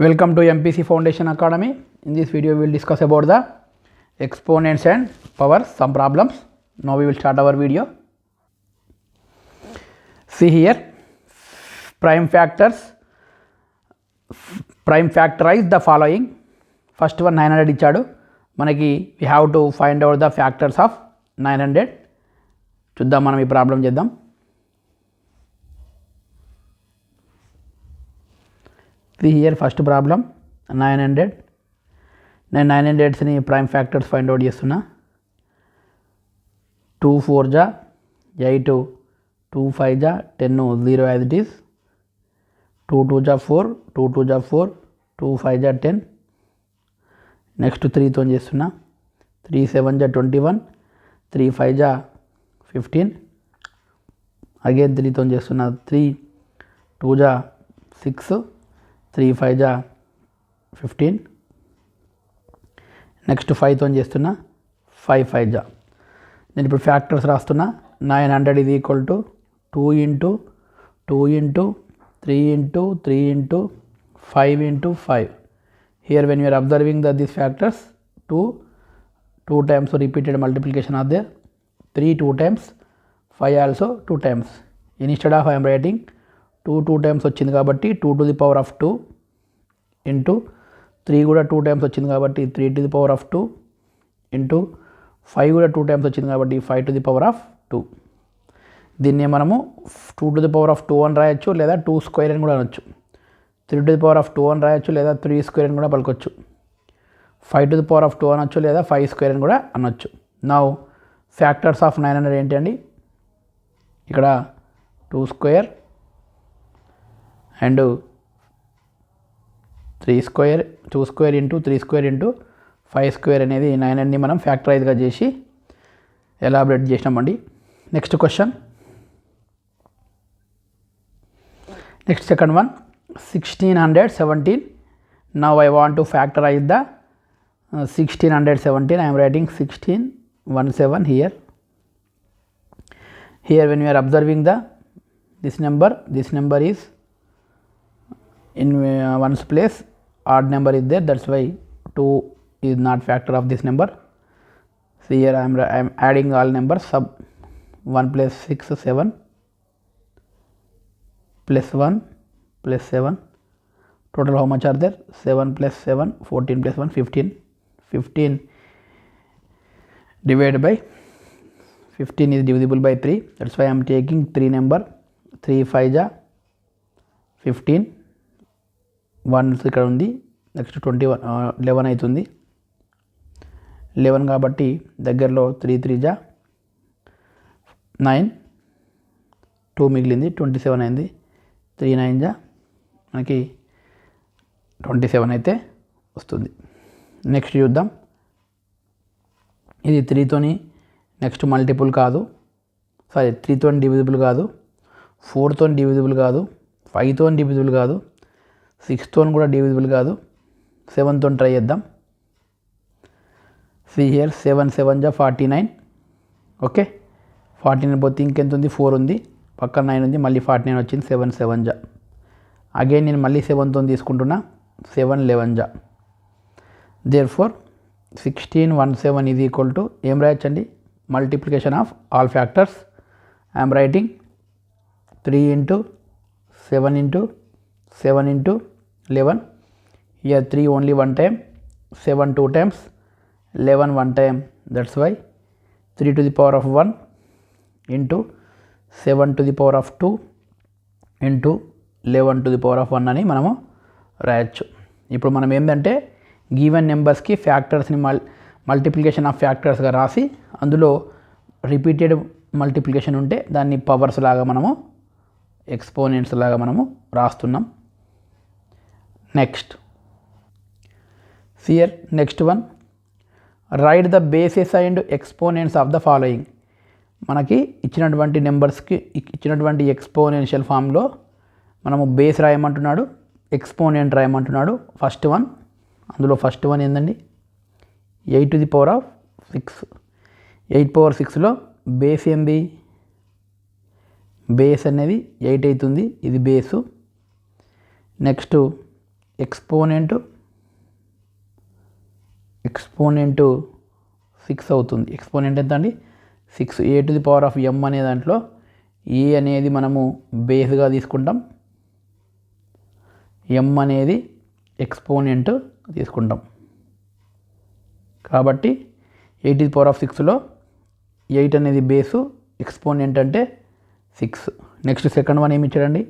Welcome to MPC Foundation Academy. In this video, we will discuss about the exponents and powers, some problems. Now we will start our video. See here, prime factors. Prime factorize the following. First one 900 ఇచ్చాడు మనకి. we have to find out the factors of 900. చూద్దాం మనం ఈ problem చేద్దాం. See here first problem 900. నేను 900ని prime factors find out చేస్తున్నా. 2 4 జా 8, 2 5 జా 10, 0 యాజ్ ఇట్ ఈస్. 2 2 జా 4, 2 2 జా 4, 2 5 జా 10. నెక్స్ట్ 3తో చేస్తున్నా. 3 7 జా 21, 3 5 జా 15. అగైన్ 3తో చేస్తున్నా. 3 2 జా 6, 3 5 జా 15. నెక్స్ట్ 5తో చేస్తున్నా. 5 5 జా. నేను ఇప్పుడు ఫ్యాక్టర్స్ రాస్తున్నా. 900 is equal to 2 into 2 into 3 into 3 into 5 into 5. Here when you're observing this factors 2 times repeated multiplication are there. 3 2 times, 5 also 2 times. Instead of I'm writing 2 times వచ్చింది కాబట్టి 2 to the power of 2 into 3 కూడా 2 times వచ్చింది కాబట్టి 3 to the power of 2 into 5 కూడా 2 times వచ్చింది కాబట్టి 5 to the power of 2. దీన్ని మనము 2 to the power of 2 అని రాయొచ్చు, లేదా 2 స్క్వేర్ అని కూడా అనొచ్చు. 3 to the power of 2 అని రాయొచ్చు, లేదా 3 స్క్వేర్ అని కూడా పలకొచ్చు. 5 to the power of 2 అనొచ్చు, లేదా 5 స్క్వేర్ అని కూడా అనొచ్చు. నౌ ఫ్యాక్టర్స్ ఆఫ్ 900 ఏంటి అండి? ఇక్కడ 2 square and 3 square, 2 square into 3 square into 5 square అనేది 900ని మనం ఫ్యాక్టరైజ్గా చేసి ఎలాబరేట్ చేసినామండి. Next question. Next second one 1617. Now I want to factorise the 1617. I'm writing 1617 here. Here when you are observing this number is in ones place, odd number is there, that's why 2 is not factor of this number. See here I am adding all numbers. Sub 1 plus 6 7 plus 1 plus 7, total how much are there? 7 plus 7 14 plus 1 15. 15 divided by 15 is divisible by 3, that's why I am taking 3 number. 3 5 జా 15, 1 ఇక్కడ ఉంది. Next 11 అవుతుంది. 11 కాబట్టి దగ్గరలో 3 3 జా 9, 2 మిగిలింది, 27 అయింది. 3 9 జా మనకి 27 అయితే వస్తుంది. నెక్స్ట్ చూద్దాం. ఇది 3తోని నెక్స్ట్ మల్టిపుల్ కాదు, 3తో డివిజిబుల్ కాదు, 4తో డివిజిబుల్ కాదు, 5తో డివిజిబుల్ కాదు, 6తో కూడా డివిజిబుల్ కాదు. 7తో ట్రై చేద్దాం. సి హియర్ 7 7 జా 49. ఓకే, 49 పోతే ఇంకెంత ఉంది? 4 ఉంది, పక్కన 9 ఉంది, మళ్ళీ 49 వచ్చింది. 7 7 జా. అగైన్ నేను మళ్ళీ 7తో తీసుకుంటున్నా. 7 11 జా. Therefore 1617 is equal to ఏం రాయొచ్చండి? Multiplication of all factors. I'm writing 3 into 7 into 7 into 11. Here 3 only 1 time, 7 2 times, 11 1 time. That's why 3 to the power of 1 into 7 to the power of 2 into 11 to the power of 1 అని మనము రాయొచ్చు. ఇప్పుడు మనం ఏంటంటే given నెంబర్స్కి ఫ్యాక్టర్స్ని multiplication of ఫ్యాక్టర్స్గా రాసి అందులో repeated multiplication ఉంటే దాన్ని పవర్స్ లాగా మనము ఎక్స్పోనెంట్స్ లాగా మనము రాస్తున్నాం. Next here next one, write the bases and exponents of the following. మనకి ఇచ్చినటువంటి నెంబర్స్కి ఇచ్చినటువంటి ఎక్స్పోనెన్షియల్ ఫామ్లో మనము బేస్ రాయమంటున్నాడు, ఎక్స్పోనెంట్ రాయమంటున్నాడు. ఫస్ట్ వన్, అందులో ఫస్ట్ వన్ ఏందండి? 8 to the power of 6. 8 power 6లో బేస్ ఏంది? బేస్ అనేది 8 అవుతుంది, ఇది బేసు. నెక్స్ట్ ఎక్స్పోనెంట్ 6 అవుతుంది. ఎక్స్పోనెంట్ ఎంత అండి 6. a⁴m అనే దాంట్లో a అనేది మనము బేస్గా తీసుకుంటాం, m అనేది ఎక్స్పోనెంట్ తీసుకుంటాం. కాబట్టి 8⁶లో 8 అనేది బేసు, ఎక్స్పోనెంట్ అంటే 6. నెక్స్ట్ సెకండ్ వన్ ఏమి ఇచ్చాడండి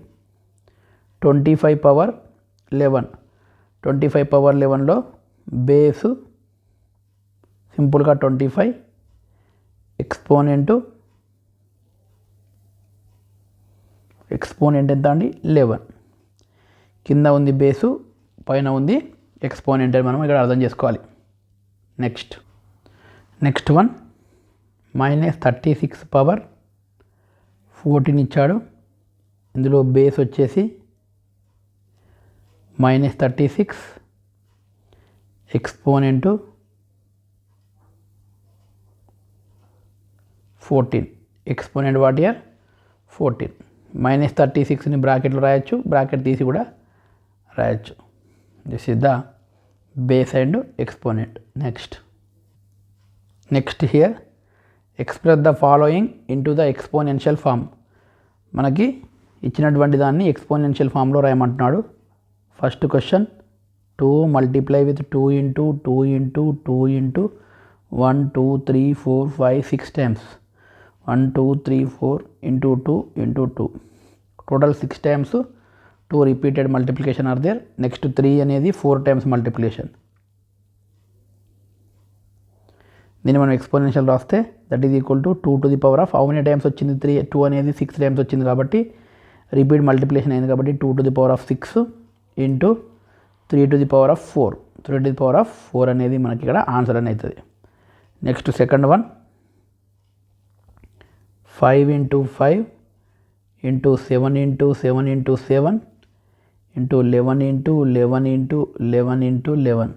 25⁻11. 25⁻11లో బేసు సింపుల్గా 25, ఎక్స్పోనెంట్ ఎంత అండి 11. కింద ఉంది బేసు, పైన ఉంది ఎక్స్పోనెంట్ అని మనం ఇక్కడ అర్థం చేసుకోవాలి. నెక్స్ట్ వన్ -36⁻14 ఇచ్చాడు. ఇందులో బేస్ వచ్చేసి -36, ఎక్స్పోనెంట్ 14. Exponent what here 14. -36ని బ్రాకెట్లో రాయొచ్చు, బ్రాకెట్ తీసి కూడా రాయొచ్చు. This is the base and exponent. Next here express the following into the exponential form. మనకి ఇచ్చినటువంటి దాన్ని ఎక్స్పోనెన్షియల్ ఫామ్లో రాయమంటున్నాడు. First question 2 multiply with 2 into 2 into 2 into 1 2 3 4 5 6 times 1 2 3 4 into 2 into 2 total 6 times. 2 repeated multiplication are there. Next 3 అనేది 4 times multiplication. దీన్ని మనం exponential రాస్తే that is equal to 2 how many times వచ్చింది 2 అనేది 6 టైమ్స్ వచ్చింది కాబట్టి రిపీట్ మల్టిప్లికేషన్ అయింది కాబట్టి 2 ఇంటూ 3 3 అనేది మనకి ఇక్కడ ఆన్సర్ అని అవుతుంది. Next second one 5 into 5 into 7 into 7 into 7 into 11 into 11 into 11 into 11.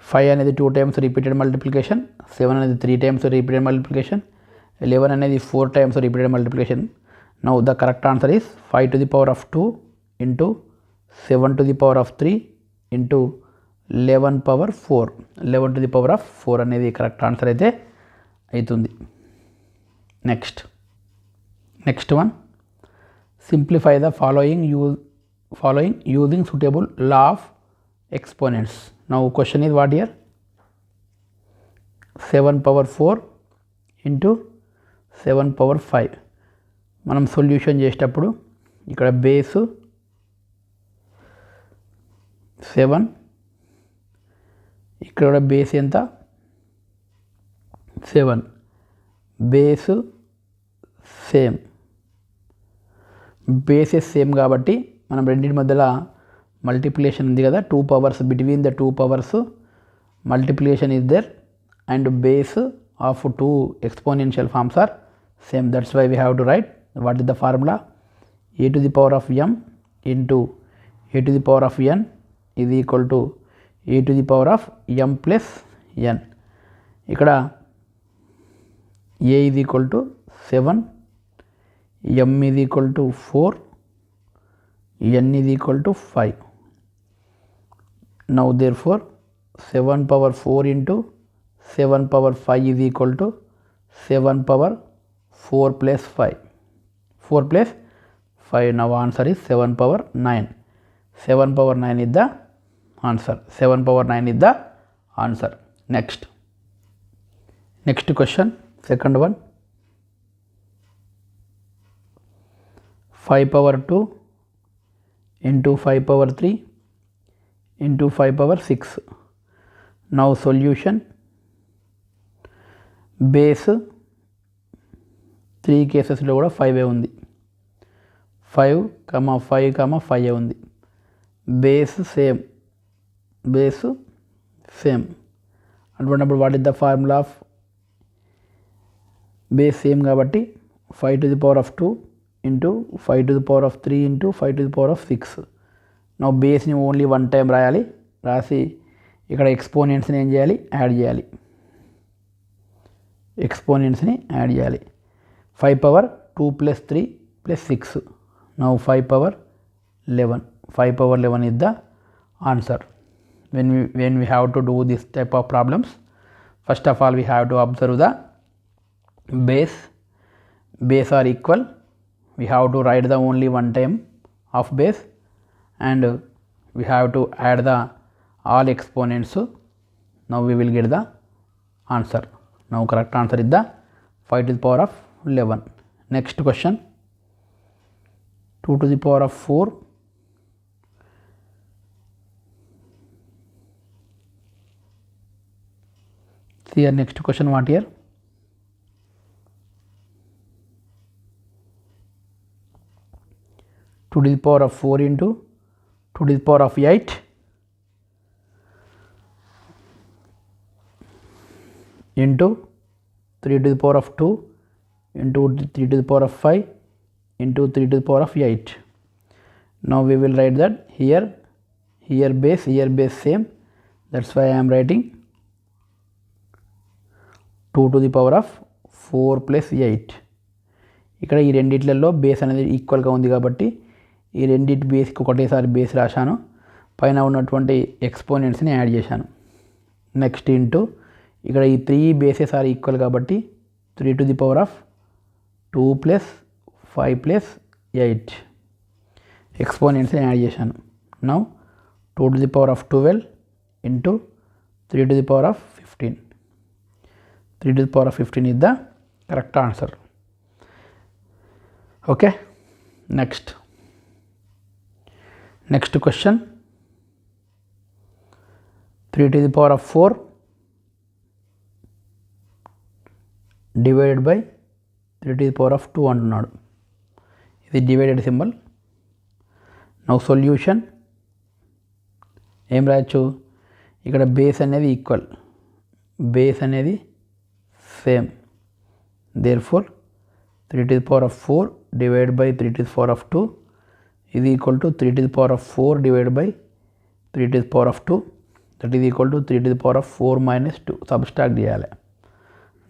5 అనేది 2 టైమ్స్ రిపీటెడ్ మల్టిప్లికేషన్, 7 అనేది 3 టైమ్స్ రిపీటెడ్ మల్టిప్లికేషన్, 11 అనేది 4 times repeated multiplication. Now the correct answer is 5⁻² into 7⁻³ into 11⁻4. 11⁻4 అనేది కరెక్ట్ ఆన్సర్ అయితే అవుతుంది. Next one simplify the following using suitable law of exponents. Now question is what year 7⁻4 into 7⁻5. మనం solution చేసేటప్పుడు ఇక్కడ base 7, ఇక్కడ కూడా base ఎంత 7, base same, bases same కాబట్టి మనం రెండింటి మధ్యలో మల్టిప్లికేషన్ ఉంది కదా, 2 powers between the 2 powers multiplication is there and base of 2 exponential forms are same. That's why we have to write what is the formula a⁻m into a⁻n is equal to a⁻m plus n. ఇక్కడ a is equal to 7, m is equal to 4, n is equal to 5. Now therefore 7⁻4 into 7⁻5 is equal to 7⁻4 plus 5. 4 plus 5. Now answer is 7⁻9. 7⁻9 is the answer. 7⁻9 is the answer. Next question, second one 5⁻2 into 5⁻3 into 5⁻6. Now solution base 3 కేసెస్లో కూడా 5 ఉంది. 5, 5, 5 ఉంది. Base same అటువంటిప్పుడు what is the formula of base same కాబట్టి 5⁻2 into 5⁻3 into 5⁻6. నా బేస్ని only 1 time రాయాలి. రాసి ఇక్కడ ఎక్స్పోనెంట్స్ని ఏం చేయాలి, యాడ్ చేయాలి. 5⁻2 plus 3 plus 6. Now 5⁻11. 5⁻11 is the answer. When we have to do this type of problems, first of all we have to observe the base are equal. We have to write the only one time of base, and we have to add the all exponents. Now we will get the answer. Now correct answer is the 5 to the power of 11. Next question, 2 to the power of 4 see here. Next question, what here? 2 to the power of 4 into 2 to the power of 8 into 3 to the power of 2 into 3 to the power of 5 into 3 to the power of 8. Now we will write that here base same, that's why I am writing 2 to the power of 4 plus 8. ఇక్కడ ఈ రెండిట్లలో base అనేది ఈక్వల్గా ఉంది కాబట్టి ఈ రెండిటి బేస్కి ఒకటేసారి base రాశాను, పైన ఉన్నటువంటి ఎక్స్పోనెంట్స్ని యాడ్ చేశాను. నెక్స్ట్ ఇంటూ ఇక్కడ ఈ 3 బేసెస్ ఆర్ ఈక్వల్ కాబట్టి 3 to the power of 2 plus 5 plus 8 ఎక్స్పోనెంట్స్ని add చేశాను. Now 2 to the power of 12 into 3 to the power of 15. 3 to the power of 15 is the correct answer. Okay, next question, 3 to the power of 4 divided by 3 to the power of 2 అంటున్నాడు. ఇది divided symbol. Now solution ఏం రాయొచ్చు, ఇక్కడ base అనేది equal, base అనేది same, therefore 3 to the power of 4 divided by 3 to the power of 2 is equal to 3 to the power of 4 divided by 3 to the power of 2, that is equal to 3 to the power of 4 minus 2. Subtract చేయాలి.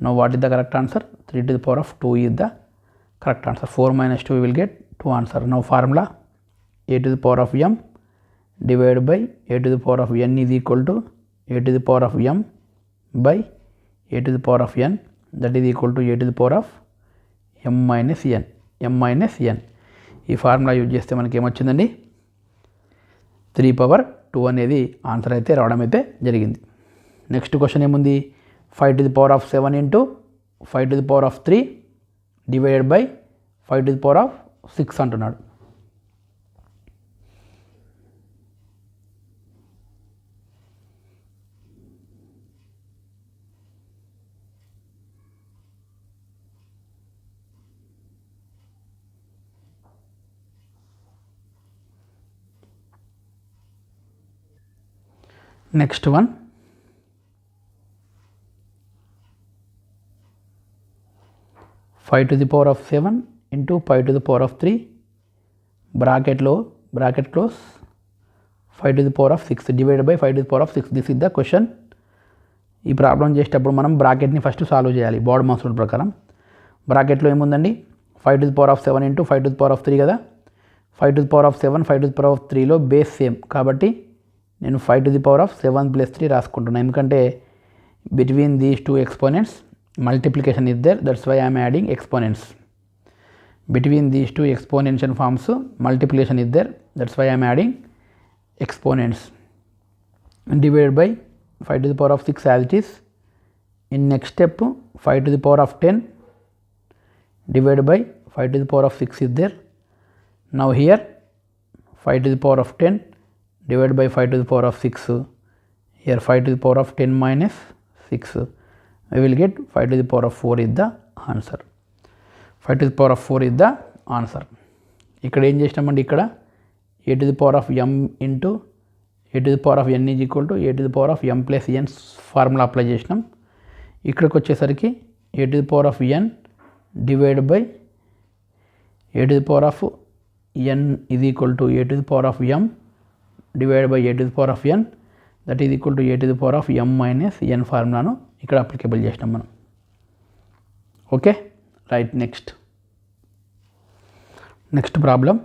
Now what is the correct answer? 3 to the power of 2 is the correct answer. 4 minus 2 we will get 2 answer. Now formula, a to the power of m divided by a to the power of n is equal to a to the power of m by a to the power of n, that is equal to a to the power of m minus n. ఈ formula use చేస్తే మనకి ఏమొచ్చిందండి, 3/2 అనేది answer అయితే రావడం అయితే జరిగింది. Next question ఏముంది, 5 to the power of 7 into 5 to the power of 3 divided by 5 to the power of 6 అంటున్నాడు. Next one, 5 to the power of 7 into 5 to the power of 3 bracket close 5 to the power of 6 divided by 5 to the power of 6. This is the question. ఈ problem చేసేటప్పుడు మనం బ్రాకెట్ని first solve చేయాలి. Board mass rule ప్రకారం బ్రాకెట్లో ఏముందండి, 5 to the power of 7 into 5 to the power of 3 కదా. 5 to the power of 7 5 to the power of 3లో base same కాబట్టి నేను 5 to the power of 7 plus 3 రాసుకుంటున్నాను, ఎందుకంటే between these two exponents multiplication is there, that's why I am adding exponents. Between these two exponential forms multiplication is there, that's why I am adding exponents. Divided by 5 to the power of 6 as it is. In next step 5 to the power of 10 divided by 5 to the power of 6 is there. Now here 5 to the power of 10 divided by 5 to the power of 6, here 5 to the power of 10 minus 6, we will get 5 to the power of 4 is the answer. 5 to the power of 4 is the answer. ఇక్కడ ఏం చేసినామండి, ఇక్కడ a to the power of m into a to the power of n is equal to a to the power of m plus n formula apply చేసినాం. ఇక్కడికి వచ్చేసరికి a to the power of n divided by a to the power of n is equal to a to the power of m divided by a to the power of n, that is equal to a to the power of m minus n ఫార్ములాను ఇక్కడ applicable చేసినాం మనం. Okay right. Next problem,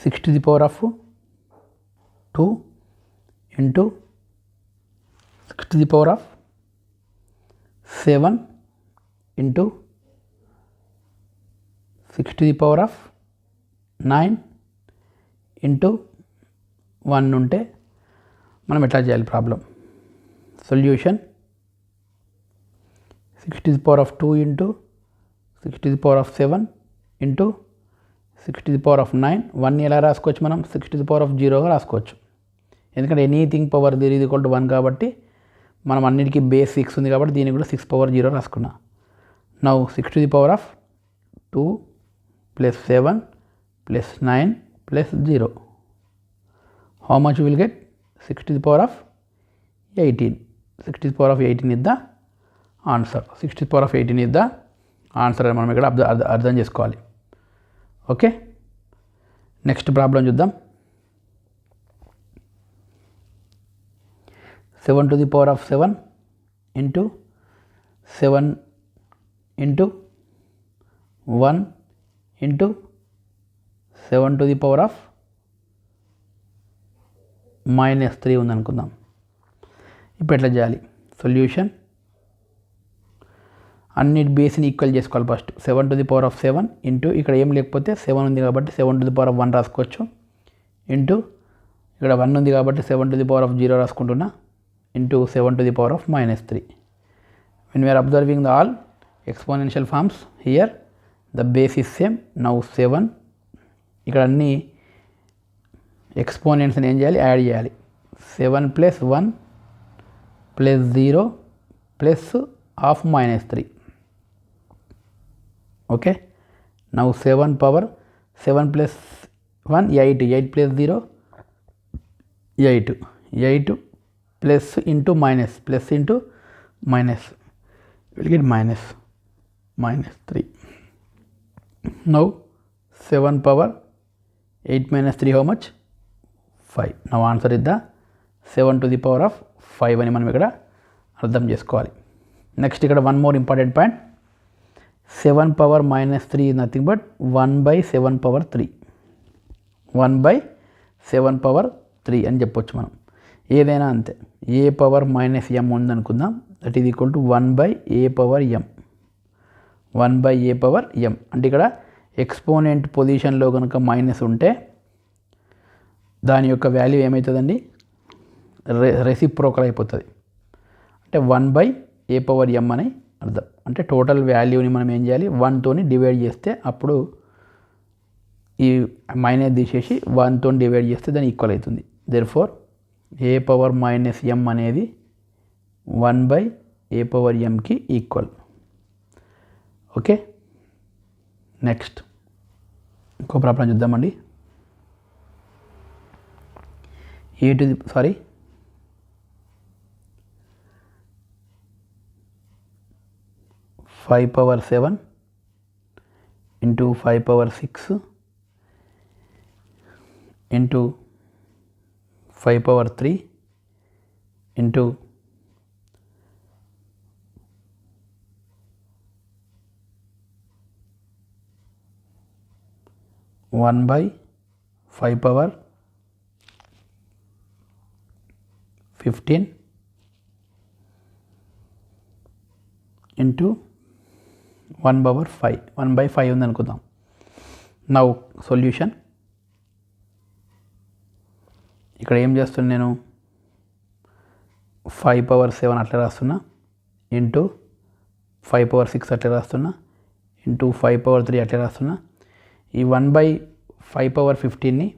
6 to the power of 2 into 6 to the power of 7 into 6 to the power of 9 into 1 ఉంటే మనం ఎట్లా చేయాలి problem? Solution 6 to the power of 2 into 6 to the power of 7 into 6 to the power of 9. 1 ఎలా రాసుకోవచ్చు మనం? 6 to the power of 0గా రాసుకోవచ్చు. ఎందుకంటే anything power 0 is equal to 1 కాబట్టి మనం అన్నిటికీ బేస్ 6 ఉంది కాబట్టి దీనికి కూడా 6 power 0 రాసుకున్నా. Now 6 to the power of 2 plus 7 plus 9 plus 0. How much you will get? 6 to the power of 18. 6 to the power of 18 is the answer. 6 to the power of 18 is the answer అని మనం ఇక్కడ అర్థం చేసుకోవాలి. Okay, next problem చూద్దాం. 7 to the power of 7 into 7 into 1 into 7 to the power of -3 ఉందనుకుందాం. ఇప్పుడు ఎట్లా చేయాలి? సొల్యూషన్ అన్ని బేస్ని ఈక్వల్ చేసుకోవాలి. First 7 to the power of 7 into ఇక్కడ ఏం లేకపోతే 7 ఉంది కాబట్టి 7 to the power of 1 రాసుకోవచ్చు, ఇంటూ ఇక్కడ 1 ఉంది కాబట్టి 7 to the power of 0 రాసుకుంటున్నా, into 7 to the power of -3. When we are observing the all exponential forms here, the base is same. Now 7 ఇక్కడ అన్ని ఎక్స్పోనెంట్స్ని ఏం చేయాలి? యాడ్ చేయాలి. 7 plus 1 plus 0 plus of -3. Okay, now 7 power 7 plus 1 8, 8 plus 0 8, 8 plus into minus, plus into minus, we'll get -3. Now 7 power 8 minus 3 how much? 5. Now answer is the 7 to the power of 5 అని మనం ఇక్కడ అర్థం చేసుకోవాలి. Next ఇక్కడ one more important point. 7 power -3 is nothing but 1/7 power 3. 1/7 power 3 అని చెప్పొచ్చు మనం. ఏదైనా అంతే. a పవర్ -m ఉందనుకుందాం, that is equal to 1/a power m. 1/a power m అంటే ఇక్కడ ఎక్స్పోనెంట్ పొజిషన్లో కనుక మైనస్ ఉంటే దాని యొక్క వాల్యూ ఏమవుతుందండి? రెసిప్రోకల్ అయిపోతుంది. అంటే 1/a పవర్ m అని అర్థం. అంటే టోటల్ వాల్యూని మనం ఏం చేయాలి? 1తోని డివైడ్ చేస్తే అప్పుడు ఈ మైనస్ తీసేసి 1తో డివైడ్ చేస్తే దాని ఈక్వల్ అవుతుంది. దేర్ఫోర్ a పవర్ -m అనేది 1/a పవర్ mకి ఈక్వల్. ఓకే, నెక్స్ట్ ఇంకో ప్రాబ్లం చూద్దామండి. 5 power 7 into 5 power 6 into 5 power 3 into 1/5 power 15 into 1/5. 1/5 ఉందనుకుందాం. నౌ సొల్యూషన్ ఇక్కడ ఏం చేస్తున్నా నేను? 5 power 7 అట్లా రాస్తున్నా, ఇంటూ 5 power 6 అట్లా రాస్తున్నా, ఇంటూ 5 power 3 అట్లా రాస్తున్నా. ఈ 1/5 power 15ని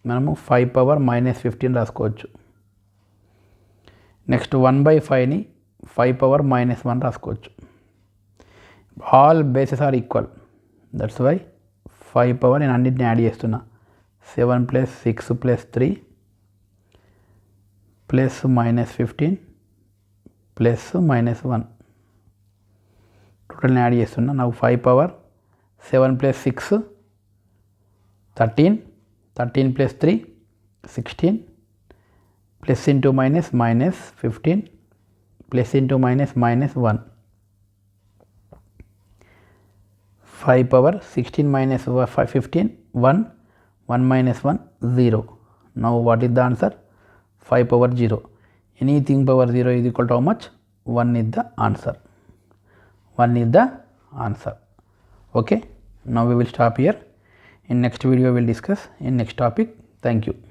మనము 5 power -15 రాసుకోవచ్చు. నెక్స్ట్ 1/5ని 5 power -1 రాసుకోవచ్చు. All bases are equal, that's why 5 power నేను అన్నింటిని యాడ్ చేస్తున్నా. 7 + 6 + 3 ప్లస్ -15 ప్లస్ -1 టోటల్ని యాడ్ చేస్తున్నా. నాకు 5 power 7 + 6 13, 13 + 3 16, plus into minus -15 plus into -1. 5 power 16 - 15 1, 1 minus 1 0. Now what is the answer? 5 power 0. Anything power 0 is equal to how much? 1 is the answer. 1 is the answer. Okay. Now we will stop here. In next video we will discuss in next topic. Thank you.